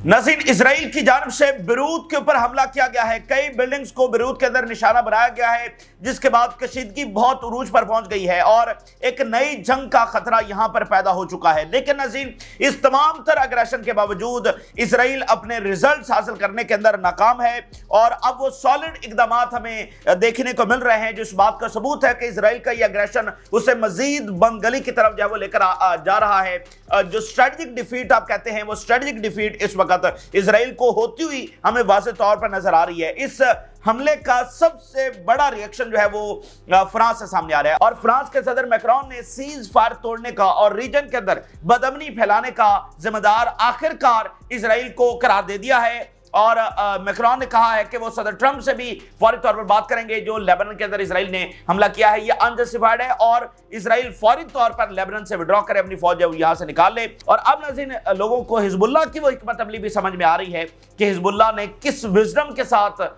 नाज़रीन, इसराइल की जानिब से बेरूत के ऊपर हमला किया गया है। कई बिल्डिंग्स को बेरूत के अंदर निशाना बनाया गया है, जिसके बाद कशीदगी बहुत उरूज पर पहुंच गई है और एक नई जंग का खतरा यहां पर पैदा हो चुका है। लेकिन नाज़रीन, इस तमाम तर अग्रेशन के बावजूद इसराइल अपने रिजल्ट्स हासिल करने के अंदर नाकाम है और अब वो सॉलिड इकदाम हमें देखने को मिल रहे हैं, जो इस बात का सबूत है कि इसराइल का ये अग्रेशन उसे मजीद बंदगली की तरफ जो है वो लेकर जा रहा है। जो स्ट्रेटेजिक डिफीट आप कहते हैं, वो स्ट्रेटेजिक डिफीट इस वक्त इसराइल को होती हुई हमें वाज़ेह तौर पर नजर आ रही है। इस हमले का सबसे बड़ा रिएक्शन जो है वो फ्रांस से सामने आ रहा है और फ्रांस के सदर मैक्रोन ने सीज फायर तोड़ने का और रीजन के अंदर बदअमनी फैलाने का जिम्मेदार आखिरकार इसराइल को करार दे दिया है। और मैक्रोन ने कहा है कि वो सदर ट्रंप से भी फौरी तौर पर बात करेंगे। जो लेबनान के अंदर इसराइल ने हमला किया है ये अनजस्टिफाइड है और इसराइल फौरी तौर पर लेबनान से विड्रॉ करे, अपनी फौज यहां से निकाल ले। और अब नाज़रीन, लोगों को हिजबुल्लाह की वो हिकमत अमली भी समझ में आ रही है कि हिजबुल्लाह ने किस विजडम के साथ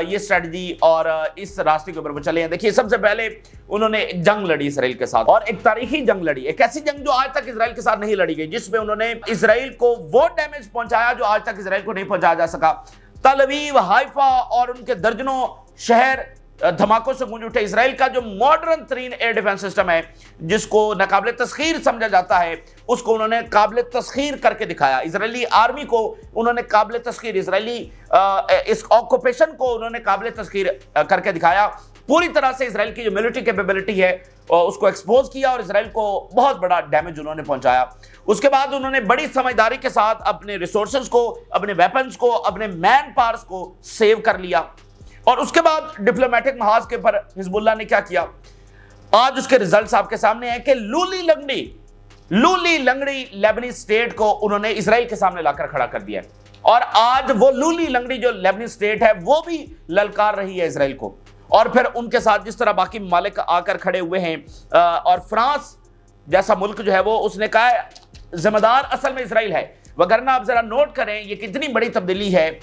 ये स्ट्रेटजी और इस रास्ते के ऊपर वो चले हैं। देखिए, सबसे पहले उन्होंने एक जंग लड़ी इसराइल के साथ और एक तारीखी जंग लड़ी, एक ऐसी जंग जो आज तक इसराइल के साथ नहीं लड़ी गई, जिसमें उन्होंने इसराइल को वो डैमेज पहुंचाया जो आज तक इसराइल को नहीं पहुंचाया जा सका। तल अवीव, हाइफा और उनके दर्जनों शहर धमाकों से गूंज उठे। इसराइल का जो मॉडर्न तरीन एयर डिफेंस सिस्टम है, जिसको नाकाबिले तस्खीर समझा जाता है, उसको उन्होंने काबिले तस्खीर करके दिखाया। इजरायली आर्मी को उन्होंने काबिले तस्खीर, इसराइली इस ऑक्यूपेशन को उन्होंने काबिले तस्खीर करके दिखाया। पूरी तरह से इसराइल की जो मिलिट्री कैपेबिलिटी है उसको एक्सपोज किया और इसराइल को बहुत बड़ा डैमेज उन्होंने पहुंचाया। उसके बाद उन्होंने बड़ी समझदारी के साथ अपने रिसोर्सेज को, अपने वेपन्स को, अपने मैन पावर्स को सेव कर लिया। और उसके बाद डिप्लोमेटिक महाज के ऊपर हिजबुल्लाह ने क्या किया, आज उसके रिजल्ट्स आपके सामने हैं कि लूली लंगड़ी लेबनी स्टेट को उन्होंने इसराइल के सामने लाकर खड़ा कर दिया और आज वो लूली लंगड़ी जो लेबनी स्टेट है वो भी ललकार रही है इसराइल को। और फिर उनके साथ जिस तरह बाकी ममालिक आकर खड़े हुए हैं और फ्रांस जैसा मुल्क जो है वो उसने कहा है जिम्मेदार असल में इसराइल है। वगरना आप जरा नोट करें ये कितनी बड़ी तब्दीली है।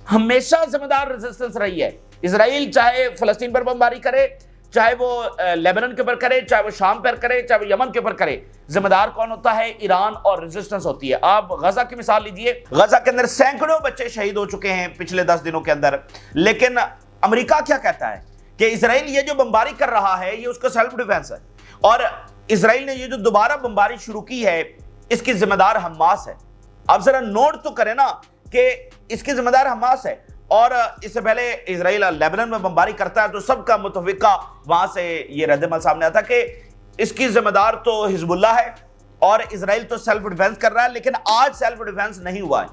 हमेशा जिम्मेदार रेजिस्टेंस रही है इसराइल, चाहे फलस्तीन पर बमबारी करे, चाहे वो लेबनान के ऊपर करे, चाहे वो शाम पर करे, चाहे वो यमन के ऊपर करे। जिम्मेदार कौन होता है? ईरान और रेजिस्टेंस होती है। आप गजा की मिसाल लीजिए, गजा के अंदर सैकड़ों बच्चे शहीद हो चुके हैं पिछले 10 दिनों के अंदर। लेकिन अमेरिका क्या कहता है कि इसराइल ये जो बमबारी कर रहा है ये उसका सेल्फ डिफेंस है और इसराइल ने ये जो दोबारा बमबारी शुरू की है इसकी जिम्मेदार हमास है। आप जरा नोट तो करें ना कि इसकी जिम्मेदार हमास है। और इससे पहले इसराइल लेबनान में बमबारी करता है तो सबका मुतफिका वहां से ये रद्दमल सामने आता कि इसकी जिम्मेदार तो हिजबुल्लाह है और इसराइल तो सेल्फ डिफेंस कर रहा है। लेकिन आज सेल्फ डिफेंस नहीं हुआ है।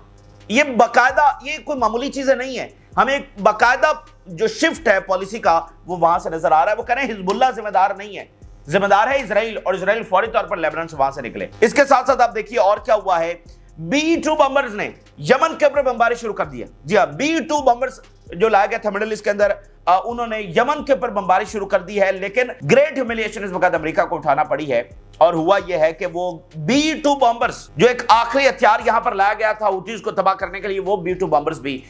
ये बाकायदा, ये कोई मामूली चीजें नहीं है। हमें एक बाकायदा जो शिफ्ट है पॉलिसी का वो वहां से नजर आ रहा है। वो कह रहे हैं हिजबुल्लाह जिम्मेदार नहीं है, जिम्मेदार है इसराइल और इसराइल फौरी तौर पर लेबनान से वहां से निकले। इसके साथ साथ आप देखिए और क्या हुआ है। B-2 बम्बर्स ने यमन के ऊपर बमबारी शुरू कर दिया। जी हाँ, B-2 बम्बर्स जो लाया गया था मिडिल ईस्ट के अंदर, उन्होंने यमन के ऊपर बमबारी शुरू कर दी है। लेकिन ग्रेट ह्यूमिलिएशन इस वक्त अमेरिका को उठाना पड़ी है और हुआ यह है कि वो B-2 बम्बर्स जो एक आखिरी हथियार यहां पर लाया गया था हुतीज को तबाह करने के लिए, वो B-2 बम्बर्स भी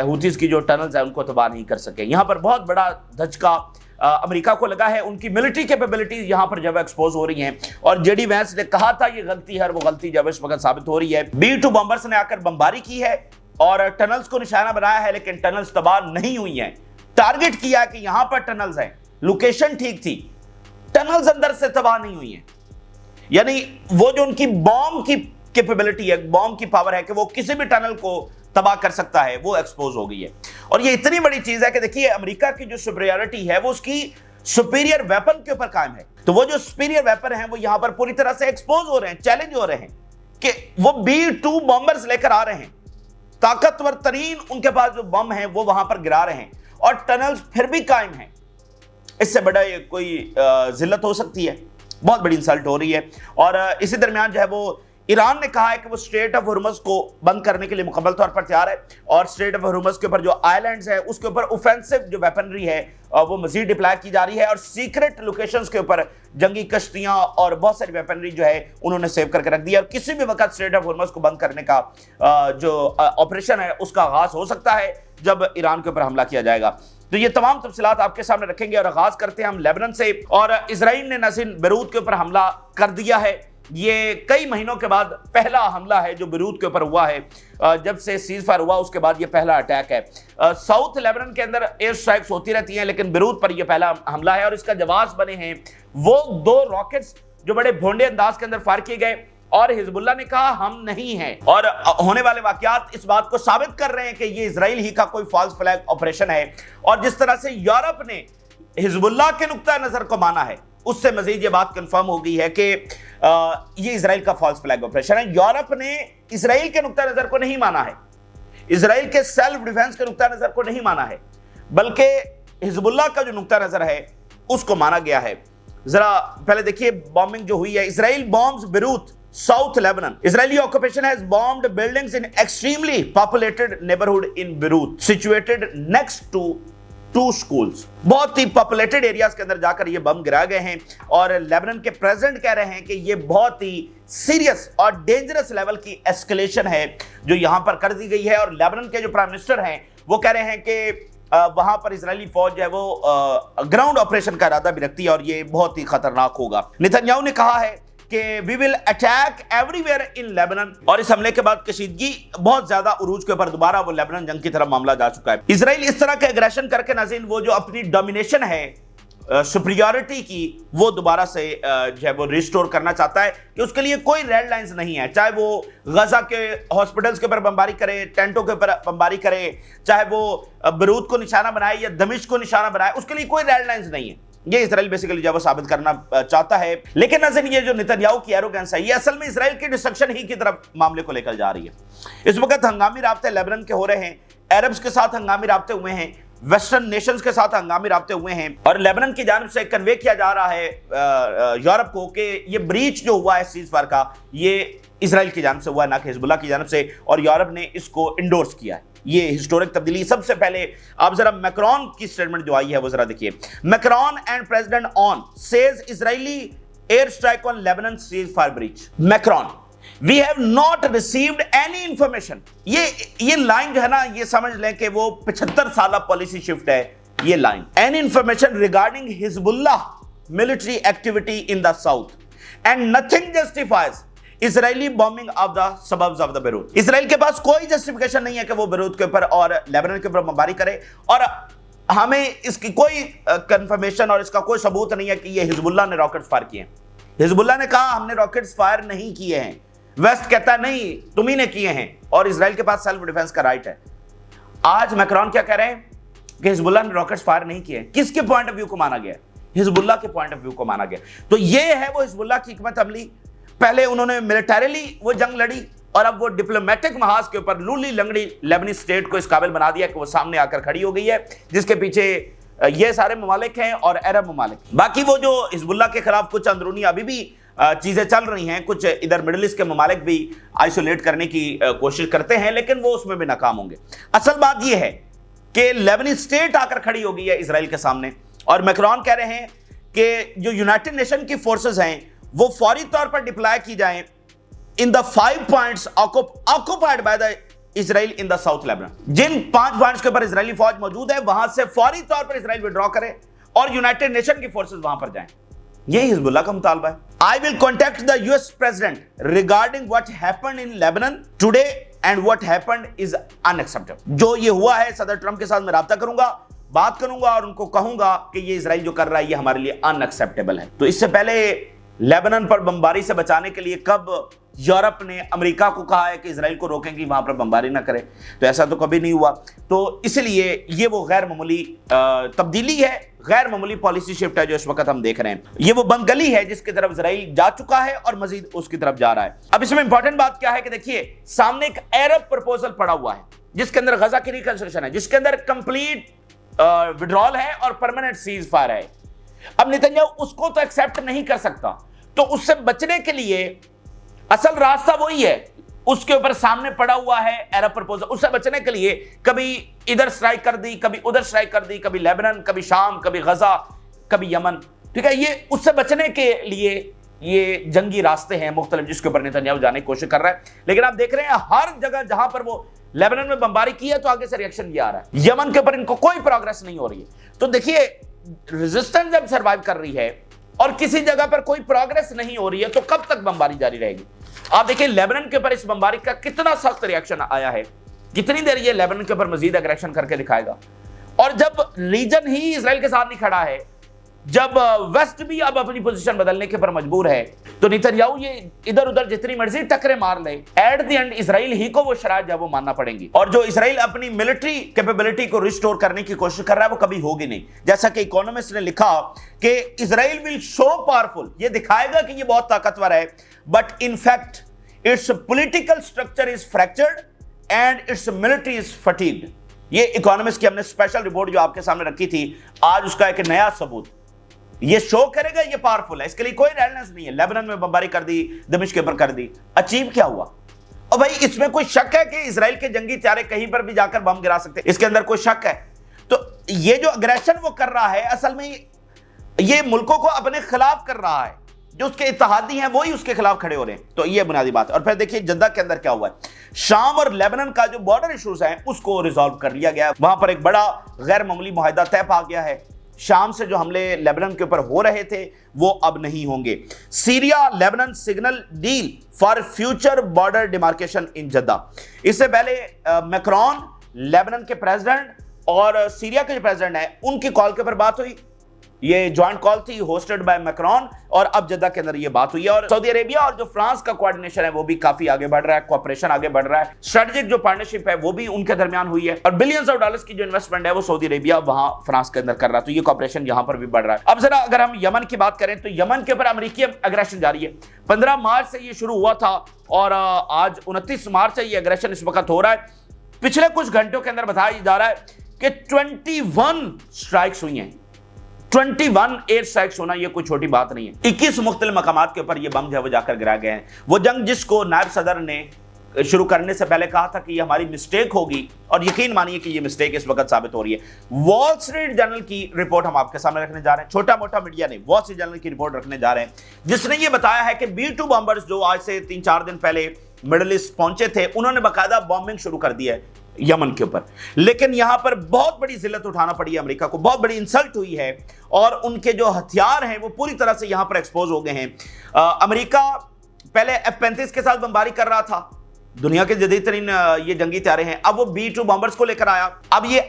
हुतीज की जो टनल्स है उनको तबाह नहीं कर सके। यहां पर बहुत बड़ा धचका अमेरिका को लगा है। उनकी मिलिट्री कैपेबिलिटीज यहां पर जब एक्सपोज हो रही हैं और जेडी वैंस ने कहा था ये गलती है और वो गलती जब इस वक्त साबित हो रही है। B-2 बम्बर्स ने आकर बमबारी की है और टनल्स को निशाना बनाया है, लेकिन टनल्स तबाह नहीं हुई हैं। टारगेट किया कि यहां पर टनल्स हैं, लोकेशन ठीक थी, टनल्स अंदर से तबाह नहीं हुई हैं। यानी वो जो उनकी बॉम्ब की कैपेबिलिटी है, बॉम्ब की पावर है कि वो किसी भी टनल को तबाह कर सकता है, वो एक्सपोज हो गई है। और ये इतनी बड़ी चीज है कि देखिए अमेरिका की जो सुपीरियरिटी है वो उसकी सुपीरियर वेपन के ऊपर कायम है। तो वो जो सुपीरियर वेपन है वो यहां पर पूरी तरह से एक्सपोज हो रहे हैं, चैलेंज हो रहे हैं कि वो B-2 बॉम्बर्स लेकर आ रहे हैं, ताकतवर तरीन उनके पास जो बम है वो वहां पर गिरा रहे हैं और टनल्स फिर भी कायम है। इससे बड़ा कोई जिल्लत हो सकती है? बहुत बड़ी इंसल्ट हो रही है। और इसी दरमियान जो है वो ईरान ने कहा है कि वो स्ट्रेट ऑफ हॉर्मुज़ को बंद करने के लिए मुकम्मल तौर पर तैयार है और स्ट्रेट ऑफ हॉर्मुज़ के ऊपर जो आइलैंड्स है उसके ऊपर ऑफेंसिव जो वेपनरी है वो मजीद डिप्लॉय की जा रही है और सीक्रेट लोकेशंस के ऊपर जंगी कश्तियां और बहुत सारी वेपनरी जो है उन्होंने सेव करके रख दी है। और किसी भी वक्त स्ट्रेट ऑफ हॉर्मुज़ को बंद करने का जो ऑपरेशन है उसका आगाज हो सकता है जब ईरान के ऊपर हमला किया जाएगा। तो ये तमाम तफसीलात आपके सामने रखेंगे और आगाज करते हैं हम लेबनान से। और इसराइल ने नाज़रीन बेरूत के ऊपर हमला कर दिया है। ये कई महीनों के बाद पहला हमला है जो बेरूत के ऊपर हुआ है। जब से सीज फायर हुआ उसके बाद ये पहला अटैक है। साउथ लेबनान के अंदर एयर स्ट्राइक्स होती रहती हैं, लेकिन बेरूत पर यह पहला हमला है और इसका जवाब बने हैं वो 2 रॉकेट्स जो बड़े भोंडे अंदाज के अंदर फायर किए गए, और हिजबुल्लाह ने कहा हम नहीं हैं। और होने वाले वाकयात इस बात को साबित कर रहे हैं कि ये इजराइल ही का कोई फॉल्स फ्लैग ऑपरेशन है। और जिस तरह से यूरोप ने हिजबुल्लाह के नुक्ता नजर को माना है, उससे मजीद ये बात कंफर्म हो गई है कि ये इजराइल का फॉल्स फ्लैग ऑपरेशन है। यूरोप ने इजराइल के नुक्ता नजर को नहीं माना है, इजराइल के सेल्फ डिफेंस के नुक्ता नजर को नहीं माना है, बल्कि हिजबुल्लाह का जो नुक्ता नजर है उसको माना गया है। जरा पहले देखिए बॉम्बिंग जो हुई है। Israel bombs Beirut, South Lebanon. Israeli occupation has bombed buildings in extremely populated neighborhood in Beirut, situated next to 2 schools. बहुत ही populated areas के अंदर जाकर ये बम गिरा गए हैं और लेबनान के प्रेसिडेंट कह रहे हैं कि ये बहुत ही सीरियस और डेंजरस लेवल की एस्केलेशन है जो यहां पर कर दी गई है। और लेबनान के जो प्राइम मिनिस्टर हैं वो कह रहे हैं कि वहां पर इजरायली फौज जो है वो ग्राउंड ऑपरेशन का इरादा भी रखती है और ये बहुत ही खतरनाक होगा। नेतन्याहू ने कहा है कि we will attack everywhere in Lebanon, और इस हमले के बाद कशीदगी बहुत ज्यादा उरूज के ऊपर दोबारा वो लेबनान जंग की तरफ मामला जा चुका है। इजराइल इस तरह के एग्रेशन करके नाज़रीन वो जो अपनी डोमिनेशन है, सुपीरियरिटी की, वो दोबारा से जो है वो रिस्टोर करना चाहता है कि उसके लिए कोई रेड लाइंस नहीं है। चाहे वो गजा के हॉस्पिटल्स के ऊपर बमबारी करे, टेंटों के ऊपर बमबारी करे, चाहे वो बेरूत को निशाना बनाए या दमिश्क को निशाना बनाए, उसके लिए कोई रेड लाइंस नहीं है। ये इजराइल बेसिकली जो साबित करना चाहता है। लेकिन नाज़रीन ये जो नेतन्याहू की एरोगेंस है ये असल में इजराइल की डिस्ट्रक्शन ही की तरफ मामले को लेकर जा रही है। इस वक्त हंगामी राब्ते लेबनान के हो रहे हैं, अरब्स के साथ हंगामी राब्ते हुए हैं, वेस्टर्न नेशंस के साथ हंगामी राब्ते हुए हैं, और लेबनान की जानिब से कन्वे किया जा रहा है यूरोप को कि ये ब्रीच जो हुआ है सीज फायर का ये इजराइल की जानिब से हुआ है, ना कि हिजबुल्लाह की जानिब से, और यूरोप ने इसको इंडोर्स किया है। ये हिस्टोरिक तब्दीली। सबसे पहले आप जरा मैक्रोन की स्टेटमेंट जो आई है वो जरा देखिए। Macron and president Aoun says Israeli air strike on Lebanon cease fire breach. Macron we have not received any information. ये लाइन जो है ना, ये समझ लें कि वो 75 साल पॉलिसी शिफ्ट है ये line. Any information regarding Hezbollah military activity in the south and nothing justifies Israeli bombing of the suburbs of the Beirut. Israel के पास कोई जस्टिफिकेशन नहीं है कि वो बेरूत के ऊपर और लेबनान के ऊपर बमबारी करे, और हमें इसकी कोई कंफर्मेशन और इसका कोई सबूत नहीं है कि ये हिजबुल्लाह ने रॉकेट्स फायर किए हैं। हिजबुल्लाह ने कहा हमने रॉकेट्स फायर नहीं किए हैं, वेस्ट कहता नहीं तुम ही ने किए हैं, और इजराइल के पास सेल्फ डिफेंस का राइट है। आज मैक्रोन क्या कह रहे हैं कि हिजबुल्लाह ने रॉकेट्स फायर नहीं किए। किसके पॉइंट ऑफ व्यू को माना गया? हिजबुल्लाह के पॉइंट ऑफ व्यू को माना गया। तो ये है वो हिजबुल्लाह की हिकमत अमली। पहले उन्होंने मिलिटरीली वो जंग लड़ी और अब वो डिप्लोमेटिक महाज के ऊपर लूली लंगड़ी लेबनी स्टेट को इस काबिल बना दिया कि वो सामने आकर खड़ी हो गई है, जिसके पीछे ये सारे ममालिक हैं और अरब ममालिक। बाकी वो जो हिजबुल्लाह के खिलाफ कुछ अंदरूनी अभी भी चीजें चल रही हैं, कुछ इधर मिडिल ईस्ट के ममालिक भी आइसोलेट करने की कोशिश करते हैं, लेकिन वो उसमें भी नाकाम होंगे। असल बात यह है कि लेबनी स्टेट आकर खड़ी हो गई है इजराइल के सामने, और मैक्रोन कह रहे हैं कि जो यूनाइटेड नेशन की फोर्सेस हैं वो फौरी तौर पर डिप्लॉय की जाएं in the 5 points occupied by the Israel in the south Lebanon. जिन 5 पॉइंट्स के ऊपर इजरायली फौज मौजूद है वहां से फौरी तौर पर इजराइल विड्रॉ करे और यूनाइटेड नेशन की फोर्सेस वहां पर जाएं। यही हिजबुल्लाह का मुतालबा है। I will contact the US president regarding what happened in Lebanon today and what happened is unacceptable. जो ये हुआ है सदर ट्रंप के साथ मैं राब्ता करूंगा, बात करूंगा और उनको कहूंगा कि ये इजराइल जो कर रहा है ये हमारे लिए अनएक्सेप्टेबल है। तो इससे पहले लेबनान पर बमबारी से बचाने के लिए कब यूरोप ने अमेरिका को कहा है कि इजराइल को रोकें कि वहां पर बमबारी ना करे? तो ऐसा तो कभी नहीं हुआ। तो इसलिए ये वो गैर मामूली तब्दीली है, गैर मामूली पॉलिसी शिफ्ट है जो इस वक्त हम देख रहे हैं। ये वो बंगली है जिसकी तरफ इजराइल जा चुका है और मजीद उसकी तरफ जा रहा है। अब इसमें इंपॉर्टेंट बात क्या है कि देखिए सामने एक अरब प्रपोजल पड़ा हुआ है जिसके अंदर गजा की रिकंस्ट्रक्शन है, जिसके अंदर कंप्लीट विड्रॉल है और परमानेंट सीज फायर है। अब नेतन्याहू उसको तो एक्सेप्ट नहीं कर सकता, तो उससे बचने के लिए असल रास्ता वही है, उसके ऊपर सामने पड़ा हुआ है अरब प्रपोजल। उससे बचने के लिए कभी इधर स्ट्राइक कर दी, कभी उधर स्ट्राइक कर दी, कभी लेबनान, कभी शाम, कभी गजा, कभी यमन। ठीक है, ये उससे बचने के लिए ये जंगी रास्ते हैं मुख्तलिफ जिसके ऊपर नेतन्याहू जाने की कोशिश कर रहा है। लेकिन आप देख रहे हैं हर जगह जहां पर वो लेबनान में बमबारी की है तो आगे से रिएक्शन ये आ रहा है। यमन के ऊपर इनको कोई प्रोग्रेस नहीं हो रही है। तो देखिए रेजिस्टेंस जब सर्वाइव कर रही है اور کسی جگہ پر کوئی پروگریس نہیں ہو رہی ہے تو کب تک بمباری جاری رہے گی؟ آپ دیکھیں لیبنان کے اوپر اس بمباری کا کتنا سخت ریاکشن آیا ہے، کتنی دیر یہ لیبنان کے اوپر مزید اگریشن کر کے دکھائے گا. اور جب ریجن ہی اسرائیل کے ساتھ نہیں کھڑا ہے، جب ویسٹ بھی اب اپنی پوزیشن بدلنے کے پر مجبور ہے، تو نیتنیاہو یہ ادھر ادھر جتنی مرضی ٹکرے مار لے، ایٹ دی اینڈ اسرائیل ہی کو وہ شرائط جو وہ ماننا پڑیں گی. اور جو اسرائیل اپنی ملٹری کیپیبلٹی کو ریسٹور کرنے کی کوشش کر رہا ہے وہ کبھی ہوگی نہیں. جیسا کہ اکونومسٹ نے لکھا کہ اسرائیل ول شو پاورفل، یہ دکھائے گا کہ یہ بہت طاقتور ہے، but in fact its political structure is fractured and its military is fatigued. یہ اکونومسٹ کی ہم نے اسپیشل رپورٹ جو آپ کے سامنے رکھی تھی، آج اس کا ایک نیا ثبوت یہ شو کرے گا یہ پاورفل ہے. اس کے لیے کوئی ریلیونس نہیں ہے. لیبنان میں بمباری کر دی، دمشق کے اوپر کر دی، اچیو کیا ہوا؟ اور بھائی اس میں کوئی شک ہے کہ اسرائیل کے جنگی طیارے کہیں پر بھی جا کر بم گرا سکتے؟ اس کے اندر کوئی شک ہے؟ تو یہ جو اگریشن وہ کر رہا ہے اصل میں یہ ملکوں کو اپنے خلاف کر رہا ہے، جو اس کے اتحادی ہیں وہی اس کے خلاف کھڑے ہو رہے ہیں. تو یہ بنیادی بات ہے. اور پھر دیکھیے جدہ کے اندر کیا ہوا ہے. شام اور لیبنان کا جو بارڈر ایشوز ہیں اس کو ریزالو کر لیا گیا ہے. وہاں پر ایک بڑا غیر معمولی معاہدہ طے پا گیا ہے. شام سے جو حملے لیبنان کے اوپر ہو رہے تھے وہ اب نہیں ہوں گے. Syria Lebanon signal deal for future border demarcation in Jeddah. اس سے پہلے میکرون لیبنان کے پریزیڈنٹ اور سیریا کے جو پریزیڈنٹ ہیں ان کی کال کے اوپر بات ہوئی. یہ جوائنٹ کال تھی ہوسٹڈ بائی میکرون، اور اب جدہ کے اندر یہ بات ہوئی ہے. اور سعودی عربیہ اور جو فرانس کا کوارڈینیشن ہے وہ بھی کافی آگے بڑھ رہا ہے، کوآپریشن آگے بڑھ رہا ہے. اسٹریٹجک جو پارٹنرشپ ہے وہ بھی ان کے درمیان ہوئی ہے، اور بلینز آف ڈالرز کی جو انویسٹمنٹ ہے وہ سعودی عربیہ وہاں فرانس کے اندر کر رہا ہے. تو یہ کوآپریشن یہاں پر بھی بڑھ رہا ہے. اب ذرا اگر ہم یمن کی بات کریں تو یمن کے اوپر امریکی اگریشن جاری ہے. 15 مارچ سے یہ شروع ہوا تھا اور آج 29 مارچ سے یہ اگریشن اس وقت ہو رہا ہے. پچھلے کچھ گھنٹوں کے اندر بتایا جا رہا ہے کہ 21 سٹرائکس ہوئی ہیں. 21 ایئر سٹرائکس ہونا یہ کوئی چھوٹی بات نہیں ہے. 21 مختلف مقامات کے اوپر یہ بم جو ہے وہ جا کر گرا گئے ہیں. وہ جنگ جس کو نائب صدر نے شروع کرنے سے پہلے کہا تھا کہ یہ ہماری مسٹیک ہوگی، اور یقین مانیے کہ یہ مسٹیک اس وقت ثابت ہو رہی ہے. وال اسٹریٹ جرنل کی رپورٹ ہم آپ کے سامنے رکھنے جا رہے ہیں. چھوٹا موٹا میڈیا نہیں، وال اسٹریٹ جرنل کی رپورٹ رکھنے جا رہے ہیں جس نے یہ بتایا ہے کہ B-2 بمبرز جو آج سے 3-4 دن پہلے مڈل ایسٹ پہنچے تھے انہوں نے باقاعدہ بامبنگ شروع کر دی ہے یمن کے اوپر. لیکن یہاں پر بہت بڑی ذلت اٹھانا پڑی ہے امریکہ کو، بہت بڑی انسلٹ ہوئی ہے، اور ان کے جو ہتھیار ہیں وہ پوری طرح سے یہاں پر ایکسپوز ہو گئے ہیں. امریکہ پہلے F-35 کے ساتھ بمباری کر رہا تھا، دنیا کے جدید ترین یہ جنگی طیارے ہیں. اب وہ B-2 بمبرز کو لے کر آیا. اب یہ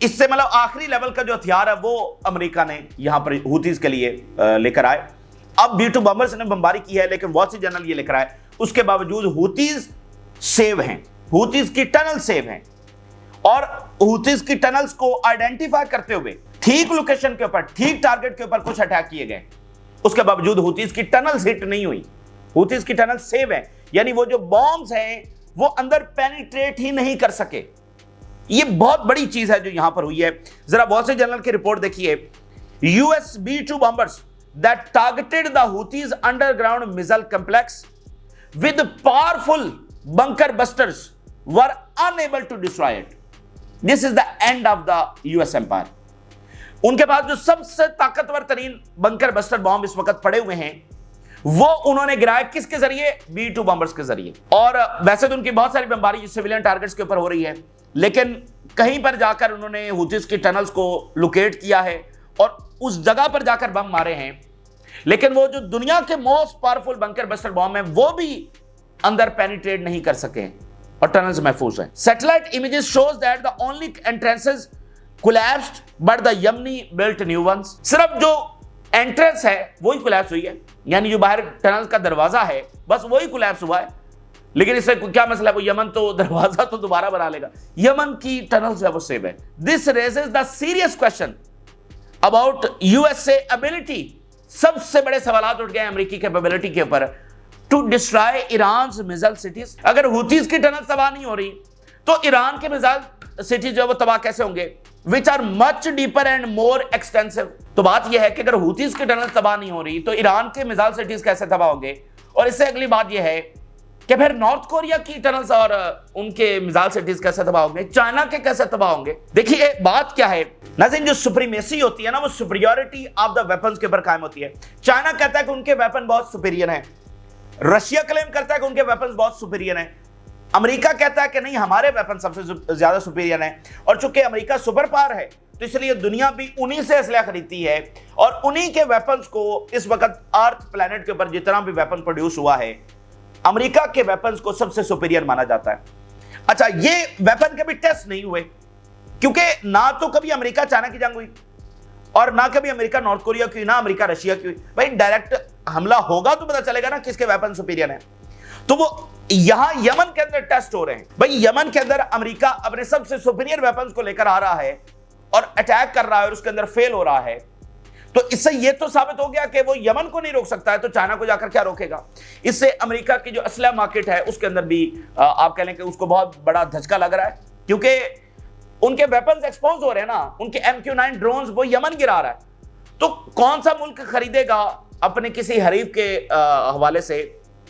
اس سے مطلب آخری لیول کا جو ہتھیار ہے وہ امریکہ نے یہاں پر ہوتیز کے لیے لے کر آئے. اب B-2 بمبرز نے بمباری کی ہے، لیکن وال اسٹریٹ جرنل یہ لے کر آئے اس کے باوجود ہوتیز سیو ہیں، ہوتیز کی ٹنل سیو ہیں. اور ہوتیز کی ٹنلز کو آئیڈینٹیفائی کرتے ہوئے ٹھیک لوکیشن کے اوپر ٹھیک ٹارگٹ کے اوپر کچھ اٹیک کیے گئے. اس کے باوجود ہوتیز کی ٹنلز ہٹ نہیں ہوئی، ہوتیز کی ٹنل سیو ہیں. یعنی وہ جو بامز ہیں وہ اندر پینیٹریٹ ہی نہیں کر سکے. یہ بہت بڑی چیز ہے جو یہاں پر ہوئی ہے. ذرا وال اسٹریٹ جرنل کی رپورٹ دیکھیے. US B-2 bombers that targeted the Houthis underground missile complex with powerful bunker busters were unable to destroy it. This is the end of the US empire. ان کے پاس جو سب سے طاقتور ترین بنکر بسٹر بام اس وقت پڑے ہوئے ہیں وہ انہوں نے گرائے کس کے ذریعے؟ B-2 بمبرز کے ذریعے. اور ویسے تو ان کی بہت ساری بمباری سویلین ٹارگٹس کے اوپر ہو رہی ہے، لیکن کہیں پر جا کر انہوں نے ہوتیز کی ٹنلز کو لوکیٹ کیا ہے اور اس جگہ پر جا کر بم مارے ہیں. لیکن وہ جو دنیا کے موسٹ پاورفل بنکر بسٹر بام ہیں وہ بھی اندر پینیٹریٹ نہیں کر سکے اور ٹنلز محفوظ ہیں. Satellite images shows that the only entrances collapsed but the Yemeni built new ones. صرف جو انٹرنس ہے وہی کولیپس ہوئی ہے، یعنی جو باہر ٹنل کا دروازہ ہے بس وہی کولیپس ہوا ہے. لیکن اس سے کیا مسئلہ ہے؟ وہ یمن تو دروازہ تو دوبارہ بنا لے گا، یمن کی ٹنلز ہے وہ سیو ہے. This raises the serious question about USA ability. سب سے بڑے سوالات اٹھ گئے ہیں امریکی کیپیبلٹی کے اوپر to destroy Iran's missile cities. اگر ہوتیز کی ٹنل تباہ نہیں ہو رہی تو ایران کے میزائل سٹیز جو ہے وہ تباہ کیسے ہوں گے؟ which are much deeper and more extensive. تو بات یہ ہے کہ اگر ہوتیز کی ٹنل تباہ نہیں ہو رہی تو ایران کے میزائل سٹیز کیسے تباہ ہوں گے؟ اور اس سے اگلی بات یہ ہے کہ پھر نارتھ کوریا کی ٹنلز اور ان کے میزائل سٹیز کیسے تباہ ہوں گے؟ چائنا کے کیسے تباہ ہوں گے؟ دیکھیے بات کیا ہے ناظرین، جو سپریمیسی ہوتی ہے نا وہ سپریورٹی آف دا ویپنز کے اوپر قائم ہوتی ہے. چائنا کہتا ہے کہ ان کے ویپن بہت سپیریئر ہیں، رشیا کلیم کرتا ہے کہ ان کے ویپنز بہت سپیریئر ہیں، امریکہ کہتا ہے کہ نہیں ہمارے ویپن سب سے زیادہ سپیریئر ہیں. اور چونکہ امریکہ سپر پاور ہے تو اس لیے دنیا بھی انہی سے اسلحہ خریدتی ہے اور انہی کے ویپنز کو اس وقت ارتھ پلانٹ کے اوپر جتنا بھی ویپن پروڈیوس ہوا ہے امریکہ کے ویپنز کو سب سے سپیریئر مانا جاتا ہے۔ اچھا یہ ویپن کبھی ٹیسٹ نہیں ہوئے کیونکہ نہ تو کبھی امریکہ چائنا کی جنگ ہوئی اور نہ کبھی امریکہ نارتھ کوریا کی، نہ امریکہ رشیا کی ہوئی۔ بھائی ڈائریکٹ حملہ ہوگا تو پتہ چلے گا نا کس کے ویپن سپیریئر ہیں۔ تو وہ یہاں یمن کے اندر ٹیسٹ ہو رہے ہیں۔ بھائی یمن کے اندر امریکہ اپنے سب سے سپیریئر ویپنز کو لے کر آ رہا ہے اور اٹیک کر رہا ہے اور اس کے اندر فیل ہو رہا ہے، تو اس سے یہ تو ثابت ہو گیا کہ وہ یمن کو نہیں روک سکتا ہے تو چائنا کو جا کر کیا روکے گا۔ اس سے امریکہ کی جو اسلحہ مارکیٹ ہے اس کے اندر بھی آپ کہہ لیں کہ اس کو بہت بڑا دھچکا لگ رہا ہے کیونکہ ان کے ویپنز ایکسپوز ہو رہے ہیں نا، ان کے MQ-9 ڈرونز وہ یمن گرا رہا ہے۔ تو کون سا ملک خریدے گا اپنے کسی حریف کے حوالے سے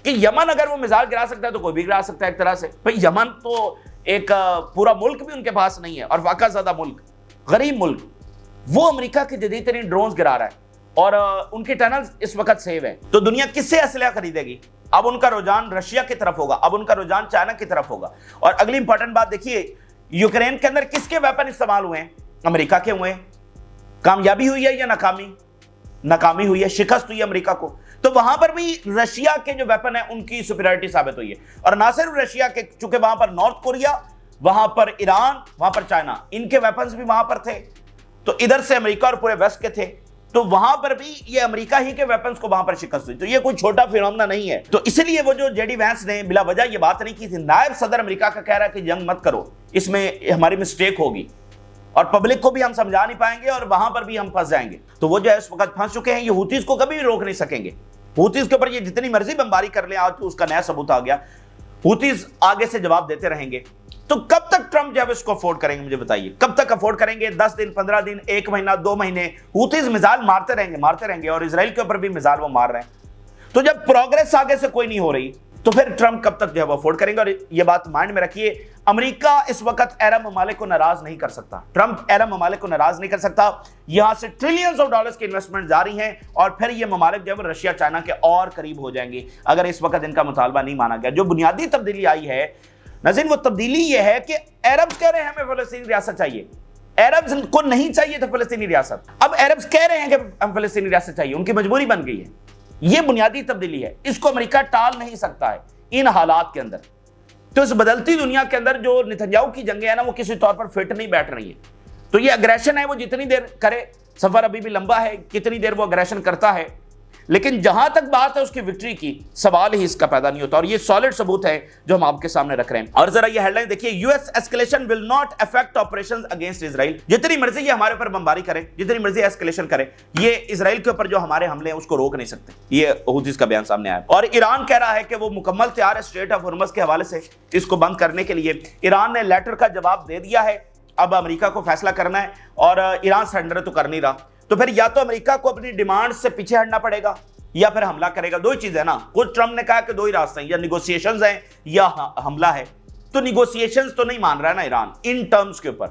کہ یمن اگر وہ میزائل گرا سکتا ہے تو کوئی بھی گرا سکتا ہے ایک طرح سے۔ بھئی یمن تو ایک پورا ملک بھی ان کے پاس نہیں ہے اور واقعہ زدہ ملک، غریب ملک، وہ امریکہ کے جدید ترین ڈرونز گرا رہا ہے اور ان کے ٹنلز اس وقت سیو ہیں۔ تو دنیا کس سے اسلحہ خریدے گی؟ اب ان کا رجحان رشیا کی طرف ہوگا، اب ان کا رجحان چائنا کی طرف ہوگا۔ اور اگلی امپورٹنٹ بات دیکھیے، یوکرین کے اندر کس کے ویپن استعمال ہوئے ہیں؟ امریکہ کے ہوئے ہیں۔ کامیابی ہوئی ہے یا ناکامی ہوئی ہے، شکست ہوئی ہے امریکہ کو۔ تو وہاں پر بھی رشیا کے جو ویپن ہیں ان کی سپیریورٹی ثابت ہوئی ہے۔ اور نہ صرف رشیا کے، چونکہ وہاں پر نارتھ کوریا، وہاں پر ایران، وہاں پر چائنا، ان کے ویپنز بھی وہاں پر تھے، تو ادھر سے امریکہ اور پورے ویسٹ کے تھے، تو وہاں پر بھی یہ امریکہ ہی کے ویپنز کو وہاں پر شکست ہوئی۔ تو یہ کوئی چھوٹا فینومنا نہیں ہے۔ تو اس لیے وہ جو جے ڈی وینس نے بلا وجہ یہ بات نہیں کی تھی، نائب صدر امریکہ کا کہہ رہا ہے کہ جنگ مت کرو، اس میں ہماری مسٹیک ہوگی اور پبلک کو بھی ہم سمجھا نہیں پائیں گے اور وہاں پر بھی ہم پھنس جائیں گے۔ تو وہ جو ہے اس وقت پھنس چکے ہیں، یہ ہوتیز کو کبھی بھی روک نہیں سکیں گے۔ ہوتیز کے اوپر یہ جتنی مرضی بمباری کر لیں، آج اس کا نیا ثبوت آ گیا، ہوتیز آگے سے جواب دیتے رہیں گے۔ تو کب تک ٹرمپ جو ہے اس کو افورڈ کریں گے؟ مجھے بتائیے کب تک افورڈ کریں گے؟ 10 دن، 15 دن، 1 مہینہ، 2 مہینے؟ ہوتیز میزائل مارتے رہیں گے اور اسرائیل کے اوپر بھی میزائل وہ مار رہے ہیں۔ تو جب پروگریس آگے سے کوئی نہیں ہو رہی تو پھر ٹرمپ کب تک جو ہے وہ افورڈ کریں گے؟ اور یہ بات مائنڈ میں رکھیے، امریکہ اس وقت عرب ممالک کو ناراض نہیں کر سکتا، ٹرمپ عرب ممالک کو ناراض نہیں کر سکتا۔ یہاں سے ٹریلینز آف ڈالرز کی انویسٹمنٹ جاری ہیں اور پھر یہ ممالک جو ہے وہ رشیا چائنا کے اور قریب ہو جائیں گے اگر اس وقت ان کا مطالبہ نہیں مانا گیا۔ جو بنیادی تبدیلی آئی ہے ناظرین، وہ تبدیلی یہ ہے کہ عرب کہہ رہے ہیں ہمیں فلسطینی ریاست چاہیے، عرب کو نہیں چاہیے تھا فلسطینی ریاست، اب عرب کہہ رہے ہیں کہ ہم فلسطینی ریاست چاہیے، ان کی مجبوری بن گئی ہے۔ یہ بنیادی تبدیلی ہے، اس کو امریکہ ٹال نہیں سکتا ہے ان حالات کے اندر۔ تو اس بدلتی دنیا کے اندر جو نتنیاہو کی جنگیں ہیں نا، وہ کسی طور پر فٹ نہیں بیٹھ رہی ہیں۔ تو یہ اگریشن ہے، وہ جتنی دیر کرے، سفر ابھی بھی لمبا ہے، کتنی دیر وہ اگریشن کرتا ہے، لیکن جہاں تک بات ہے اس کی وکٹری کی، سوال ہی اس کا پیدا نہیں ہوتا۔ اور یہ سالڈ ثبوت ہے جو ہم آپ کے سامنے رکھ رہے ہیں۔ اور ذرا یہ ہیڈ لائن دیکھیے، U S escalation will not affect operations against Israel. جتنی مرضی یہ ہمارے اوپر بمباری کرے، جتنی مرضی ایسکیلیشن کرے، یہ اسرائیل کے اوپر جو ہمارے حملے ہیں اس کو روک نہیں سکتے۔ یہ حوثیز کا بیان سامنے آیا۔ اور ایران کہہ رہا ہے کہ وہ مکمل تیار ہے اسٹریٹ آف ہرمز کے حوالے سے اس کو بند کرنے کے لیے۔ ایران نے لیٹر کا جواب دے دیا ہے، اب امریکہ کو فیصلہ کرنا ہے اور ایران سرنڈر تو کر نہیں رہا، تو پھر یا تو امریکہ کو اپنی ڈیمانڈ سے پیچھے ہٹنا پڑے گا یا پھر حملہ کرے گا۔ دو ہی چیزیں نا، خود ٹرمپ نے کہا کہ دو ہی راستے ہیں، یا نیگوسیشنز ہیں یا حملہ ہے۔ تو نیگوسیشنز تو نہیں مان رہا ہے نا ایران ان ٹرمز کے اوپر،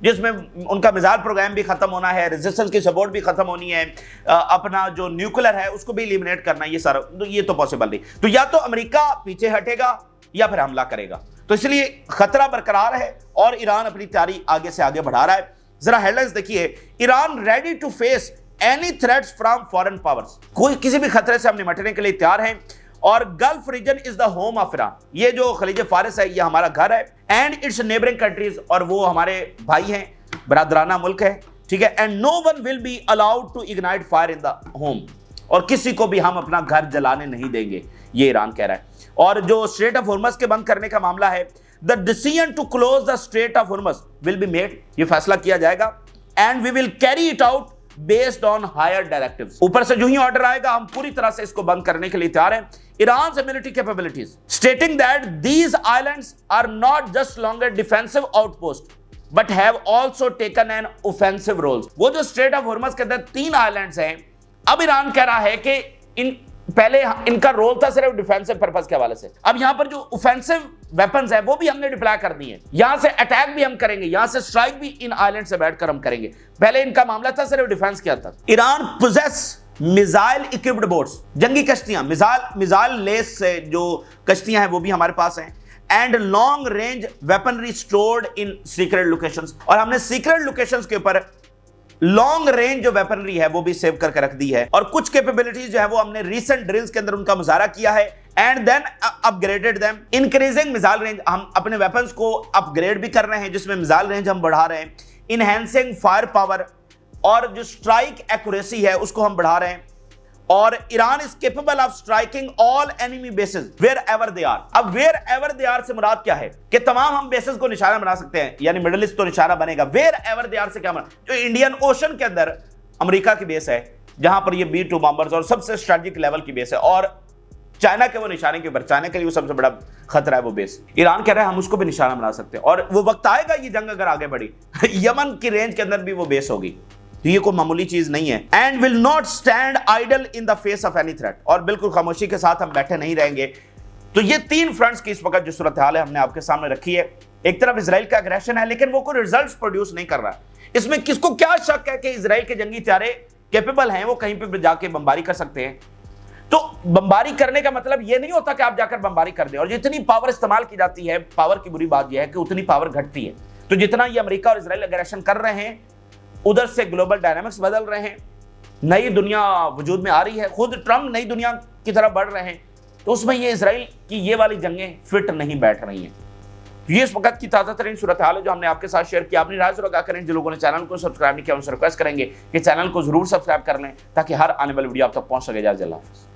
جس میں ان کا میزائل پروگرام بھی ختم ہونا ہے، ریزسٹنس کی سپورٹ بھی ختم ہونی ہے، اپنا جو نیوکلر ہے اس کو بھی ایلیمنیٹ کرنا ہے، یہ سارا یہ تو پاسبل نہیں۔ تو یا تو امریکہ پیچھے ہٹے گا یا پھر حملہ کرے گا۔ تو اس لیے خطرہ برقرار ہے اور ایران اپنی تیاری آگے سے آگے بڑھا رہا ہے۔ ذرا ہیڈ لائنز دیکھیے، Iran ready to face any threats from foreign powers, کوئی کسی بھی خطرے سے ہم نمٹنے کے لیے تیار ہیں۔ اور golf region is the home of Iran, یہ جو خلیج فارس ہے یہ ہمارا گھر ہے، اینڈ اٹس نیبرنگ کنٹریز، اور وہ ہمارے بھائی ہیں، برادرانہ ملک ہے، ٹھیک ہے، and no one will be allowed to ignite fire in the home, اور کسی کو بھی ہم اپنا گھر جلانے نہیں دیں گے، یہ ایران کہہ رہا ہے۔ اور جو اسٹریٹ آف ہرمز کے بند کرنے کا معاملہ ہے، the decision to close the Strait of Hormuz will be made، یہ فیصلہ کیا جائے گا، and we will carry it out based on higher directives، اوپر سے جو ہی آرڈر آئے گا ہم پوری طرح سے اس کو بند کرنے کے لیے تیار ہیں۔ Iran's military capabilities stating that these islands are not just longer defensive outposts but have also taken an offensive role۔ وہ جو اسٹریٹ آف ہرمز کے اندر 3 آئلینڈز ہیں، اب ایران کہہ رہا ہے کہ پہلے ان کا رول تھا صرف ڈیفینسو پرپس کے حوالے سے، اب یہاں پر جو اوفینسو ویپنز ہیں وہ بھی ہم نے ڈپلائی کر دی ہیں، یہاں سے اٹیک بھی ہم کریں گے، یہاں سے اسٹرائک بھی ان آئلینڈ سے بیٹھ کر ہم کریں گے، پہلے ان کا معاملہ تھا صرف ڈیفینس کیا تھا۔ Iran poses missile equipped boats, جنگی کشتیاں، میزائل لیس سے جو کشتیاں ہیں وہ بھی ہمارے پاس ہیں، and long range weaponry stored in secret locations, اور ہم نے سیکرٹ لوکیشنز کے اوپر लॉन्ग रेंज जो वेपनरी है वो भी सेव करके रख दी है, और कुछ कैपेबिलिटीज जो है वो हमने रीसेंट ड्रिल्स के अंदर उनका मुजाहरा किया है, and then upgraded them. Increasing missile range, हम अपने वेपन्स को अपग्रेड भी कर रहे हैं जिसमें मिसाइल रेंज हम बढ़ा रहे हैं। इनहैंसिंग फायर पावर, और जो स्ट्राइक एक्यूरेसी है उसको हम बढ़ा रहे हैं। और Iran is capable of striking all enemy bases wherever they are. अब वेयर एवर दे आर से मुराद क्या है कि तमाम हम बेसेस को निशाना बना सकते हैं, यानी मिडिल ईस्ट तो निशाना बनेगा। वेयर एवर दे आर से क्या मतलब, जो इंडियन ओशन के अंदर अमेरिका की बेस है जहां पर ये B-2 बॉम्बर्स और सबसे स्ट्रेटेजिक लेवल की बेस है, और चाइना के वो निशाने के ऊपर, चाइना के लिए सबसे बड़ा खतरा है वो बेस। ईरान कह रहा है हम उसको भी निशाना बना सकते हैं, और वो वक्त आएगा ये जंग अगर आगे बढ़ी यमन की रेंज के अंदर भी वो बेस होगी। तो ये कोई मामूली चीज नहीं है। And will not stand idle in the face of any threat, और बिल्कुल खामोशी के साथ हम बैठे नहीं रहेंगे। तो ये तीन फ्रंट्स की इस वक्त जो सूरत हाल है हमने आपके सामने रखी है। एक तरफ इजराइल का अग्रेशन है, लेकिन वो कोई रिजल्ट्स प्रोड्यूस नहीं कर रहा है। इसमें किसको क्या शक है कि इजराइल के जंगी हथियारे कैपेबल हैं, वो कहीं पे जाके बमबारी कर सकते हैं। तो बमबारी करने का मतलब ये नहीं होता कि आप जाकर बमबारी कर दें, और जितनी पावर इस्तेमाल की जाती है, पावर की बुरी बात यह है कि उतनी पावर घटती है। तो जितना ये अमेरिका और इजराइल अग्रेशन कर रहे हैं, उधर से ग्लोबल डायनामिक्स बदल रहे हैं, नई दुनिया वजूद में आ रही है, खुद ट्रम्प नई दुनिया की तरफ बढ़ रहे हैं, तो उसमें ये इजराइल की ये वाली जंगें फिट नहीं बैठ रही हैं। ये इस वक्त की ताज़ा तरीन सूरत हाल है जो हमने आपके साथ शेयर किया। अपनी राय जरूर आगाह करें। जिन लोगों ने चैनल को सब्सक्राइब नहीं किया उनसे रिक्वेस्ट करेंगे कि चैनल को जरूर सब्सक्राइब कर लें ताकि हर आने वाली वीडियो आप तक पहुंच सके। अल्लाह हाफ़िज़।